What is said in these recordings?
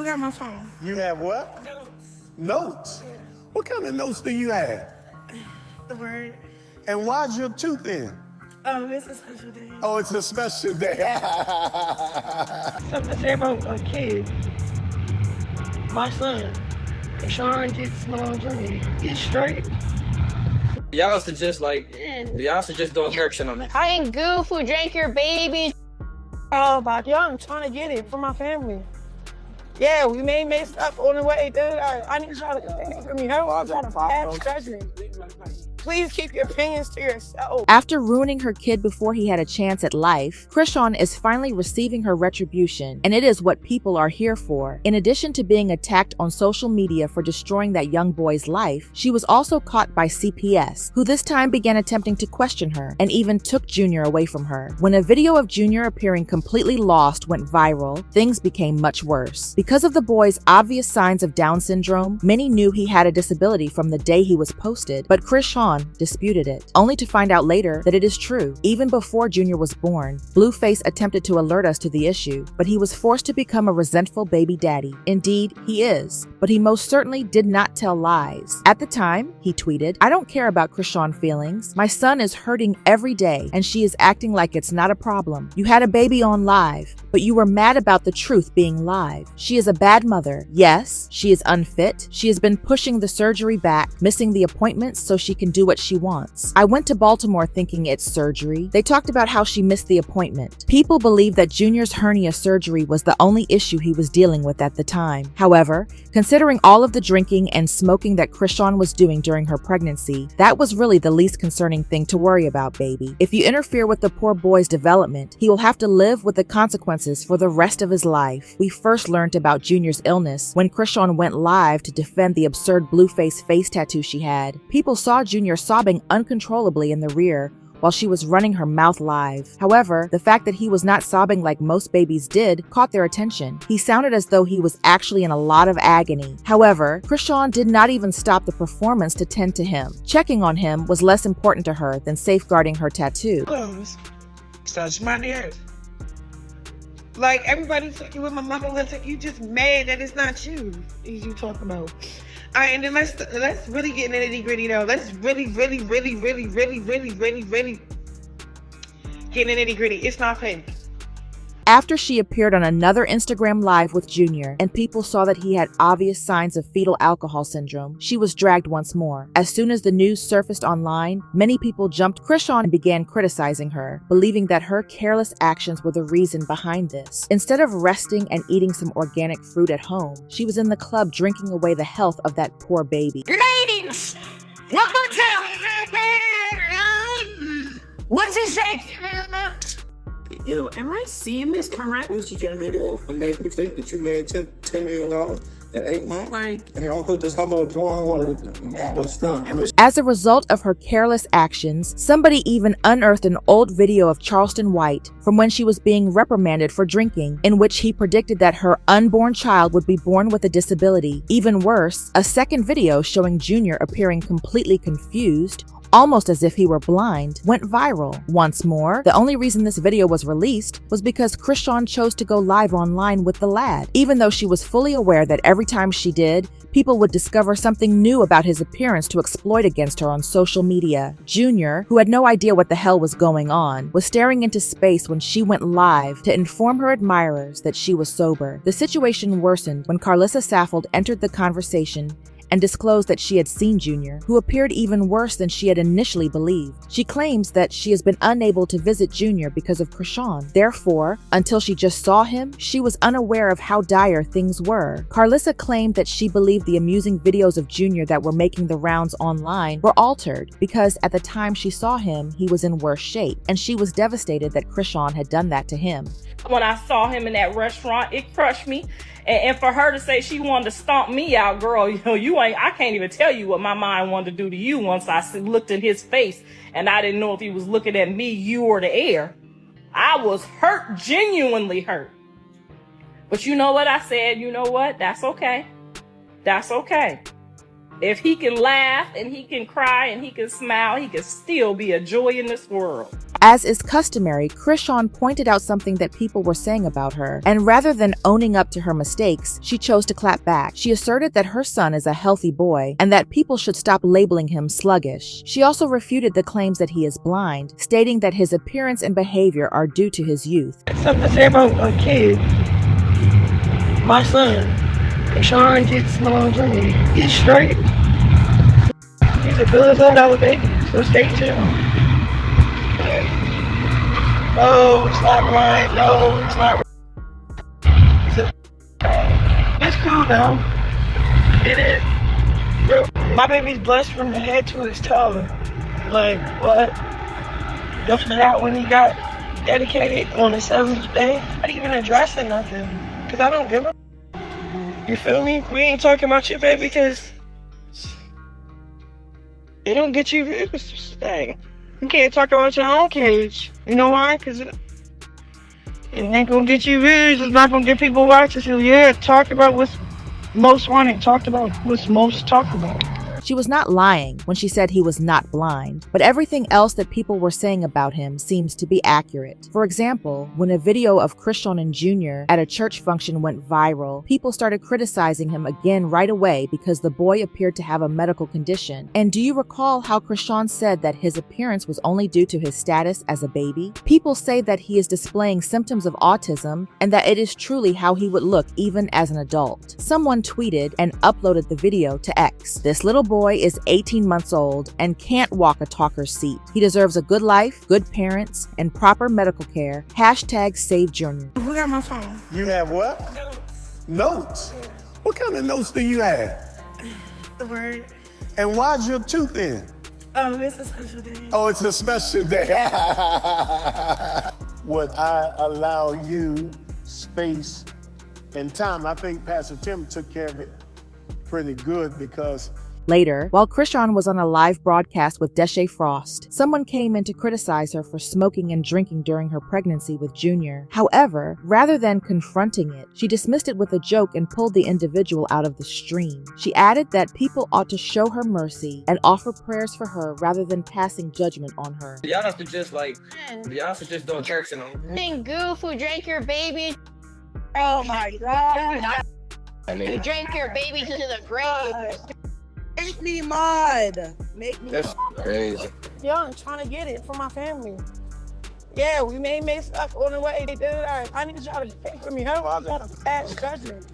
got my phone. You have what? Notes. Notes? Yeah. What kind of notes do you have? The word. And why's your tooth in? Oh, it's a special day. Oh, it's a special day. Something to say about a kid. My son. Sean gets no journey. He's straight. Y'all suggest doing correction on that. I ain't goof who drank your baby. Oh, about y'all, I'm trying to get it for my family. Yeah, we may mess up on the way, dude. I need y'all to come for me. How I'm trying to find treasury. Please keep your opinions to yourself. After ruining her kid before he had a chance at life, Chrisean is finally receiving her retribution, and it is what people are here for. In addition to being attacked on social media for destroying that young boy's life, she was also caught by CPS, who this time began attempting to question her and even took Junior away from her. When a video of Junior appearing completely lost went viral, things became much worse. Because of the boy's obvious signs of Down syndrome, many knew he had a disability from the day he was posted, but Chrisean disputed it, only to find out later that it is true. Even before Junior was born, Blueface attempted to alert us to the issue, but he was forced to become a resentful baby daddy. Indeed, he is, but he most certainly did not tell lies. At the time, he tweeted, "I don't care about Chrisean feelings. My son is hurting every day, and she is acting like it's not a problem. You had a baby on live, but you were mad about the truth being live. She is a bad mother. Yes, she is unfit. She has been pushing the surgery back, missing the appointments so she can do what she wants. I went to Baltimore thinking it's surgery. They talked about how she missed the appointment. People believe that Junior's hernia surgery was the only issue he was dealing with at the time. However, considering all of the drinking and smoking that Chrisean was doing during her pregnancy, that was really the least concerning thing to worry about, baby. If you interfere with the poor boy's development, he will have to live with the consequences for the rest of his life." We first learned about Junior's illness when Chrisean went live to defend the absurd Blueface face tattoo she had. People saw Junior sobbing uncontrollably in the rear while she was running her mouth live. However, the fact that he was not sobbing like most babies did caught their attention. He sounded as though he was actually in a lot of agony. However, Chrisean did not even stop the performance to tend to him. Checking on him was less important to her than safeguarding her tattoo. Touch my ears. Like everybody talking with my mama, like you just mad that it's not you. You talk about. All right, and then let's really get into the nitty gritty though. Let's really get in the nitty gritty. It's not fake. After she appeared on another Instagram Live with Junior, and people saw that he had obvious signs of fetal alcohol syndrome, she was dragged once more. As soon as the news surfaced online, many people jumped Chrisean and began criticizing her, believing that her careless actions were the reason behind this. Instead of resting and eating some organic fruit at home, she was in the club drinking away the health of that poor baby. Ladies, welcome to. What's he say? Yo, am I seeing this correct? What you trying to do? And make me think that you made $10 million in 8 months? Like, and you don't put this humble on. As a result of her careless actions, somebody even unearthed an old video of Charleston White from when she was being reprimanded for drinking, in which he predicted that her unborn child would be born with a disability. Even worse, a second video showing Junior appearing completely confused, almost as if he were blind, went viral. Once more, the only reason this video was released was because Chrisean chose to go live online with the lad, even though she was fully aware that every time she did, people would discover something new about his appearance to exploit against her on social media. Junior, who had no idea what the hell was going on, was staring into space when she went live to inform her admirers that she was sober. The situation worsened when Carlissa Saffold entered the conversation and disclosed that she had seen Junior, who appeared even worse than she had initially believed. She claims that she has been unable to visit Junior because of Chrisean. Therefore, until she just saw him, she was unaware of how dire things were. Carlissa claimed that she believed the amusing videos of Junior that were making the rounds online were altered because at the time she saw him, he was in worse shape, and she was devastated that Chrisean had done that to him. When I saw him in that restaurant, it crushed me. And for her to say she wanted to stomp me out, girl, I can't even tell you what my mind wanted to do to you once I looked in his face and I didn't know if he was looking at me, you, or the air. I was hurt, genuinely hurt. But you know what I said? You know what? That's okay. That's okay. If he can laugh and he can cry and he can smile, he can still be a joy in this world. As is customary, Chrisean pointed out something that people were saying about her, and rather than owning up to her mistakes, she chose to clap back. She asserted that her son is a healthy boy and that people should stop labeling him sluggish. She also refuted the claims that he is blind, stating that his appearance and behavior are due to his youth. Something to say about a kid. My son, Chrisean gets no journey. He's straight. He's a $1 billion baby, so stay tuned. No, it's not right. No, it's not right. It's cool now. It is. My baby's blessed from the head to his toe. Like, what? After that, when he got dedicated on the 7th day, I didn't even address it nothing. Because I don't give a. You feel me? We ain't talking about your baby because it don't get you views. Dang. You can't talk about your own cage. You know why? Because it ain't gonna get you views. It's not gonna get people watching. So yeah, talk about what's most wanted. Talked about what's most talked about. She was not lying when she said he was not blind, but everything else that people were saying about him seems to be accurate. For example, when a video of Chrisean Jr. at a church function went viral, people started criticizing him again right away because the boy appeared to have a medical condition. And do you recall how Chrisean said that his appearance was only due to his status as a baby? People say that he is displaying symptoms of autism and that it is truly how he would look even as an adult. Someone tweeted and uploaded the video to X. This little boy is 18 months old and can't walk a talker's seat. He deserves a good life, good parents, and proper medical care. #SaveJunior. Who got my phone? You have what? Notes. What kind of notes do you have? The word. And why's your tooth in? Oh, it's a special day. Oh, it's a special day. Would I allow you space and time? I think Pastor Tim took care of it pretty good because Later, while Chrisean was on a live broadcast with Deshae Frost, someone came in to criticize her for smoking and drinking during her pregnancy with Junior. However, rather than confronting it, she dismissed it with a joke and pulled the individual out of the stream. She added that people ought to show her mercy and offer prayers for her rather than passing judgment on her. Y'all have to just don't church and Then goof who drank your baby. Oh my God. Who drank your baby to the grave. Make me mad. Make me. That's crazy. Yo, I'm trying to get it for my family. Yeah, we may make stuff on the way. They did it. I need y'all to pay for me. Otherwise, I'm gonna pass judgment.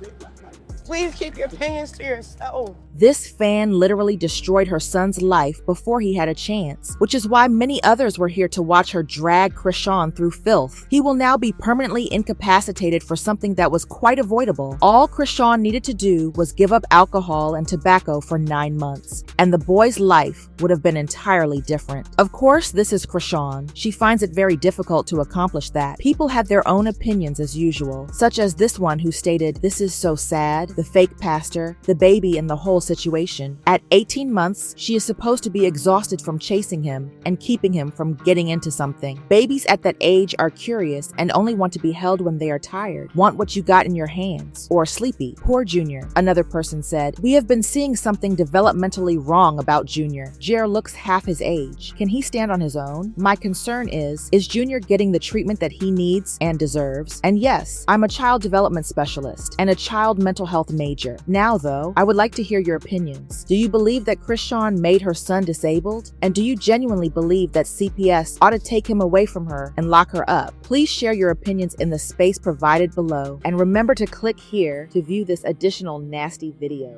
Please keep your opinions to yourself. This fan literally destroyed her son's life before he had a chance, which is why many others were here to watch her drag Chrisean through filth. He will now be permanently incapacitated for something that was quite avoidable. All Chrisean needed to do was give up alcohol and tobacco for 9 months, and the boy's life would have been entirely different. Of course, this is Chrisean. She finds it very difficult to accomplish that. People have their own opinions as usual, such as this one who stated, "This is so sad, the fake pastor, the baby, and the whole situation." At 18 months, she is supposed to be exhausted from chasing him and keeping him from getting into something. Babies at that age are curious and only want to be held when they are tired, want what you got in your hands, or sleepy. Poor Junior. Another person said, "We have been seeing something developmentally wrong about Junior. Jer looks half his age. Can he stand on his own? My concern is Junior getting the treatment that he needs and deserves? And yes, I'm a child development specialist and a child mental health major. Now though, I would like to hear your opinions. Do you believe that Chrisean made her son disabled? And do you genuinely believe that CPS ought to take him away from her and lock her up? Please share your opinions in the space provided below, and remember to click here to view this additional nasty video."